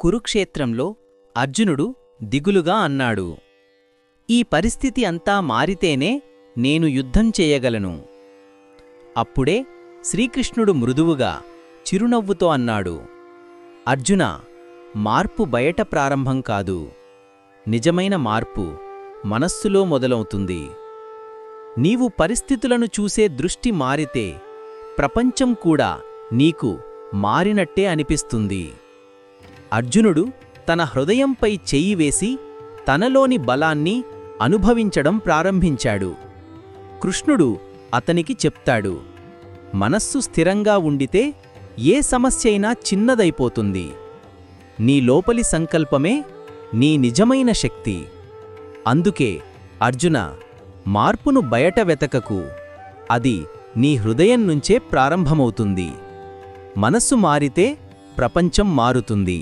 కురుక్షేత్రంలో అర్జునుడు దిగులుగా అన్నాడు. ఈ పరిస్థితి అంతా మారితేనే నేను యుద్ధం చేయగలను. అప్పుడే శ్రీకృష్ణుడు మృదువుగా చిరునవ్వుతో అన్నాడు, అర్జునా, మార్పు బయట ప్రారంభం కాదు. నిజమైన మార్పు మనస్సులో మొదలవుతుంది. నీవు పరిస్థితులను చూసే దృష్టి మారితే ప్రపంచం కూడా నీకు మారినట్టే అనిపిస్తుంది. అర్జునుడు తన హృదయంపై చెయ్యి వేసి తనలోని బలాన్ని అనుభవించడం ప్రారంభించాడు. కృష్ణుడు అతనికి చెప్తాడు, మనస్సు స్థిరంగా ఉండితే ఏ సమస్యైనా చిన్నదైపోతుంది. నీ లోపలి సంకల్పమే నీ నిజమైన శక్తి. అందుకే అర్జున, మార్పును బయట వెతకకు, అది నీ హృదయం నుంచే ప్రారంభమవుతుంది. మనస్సు మారితే ప్రపంచం మారుతుంది.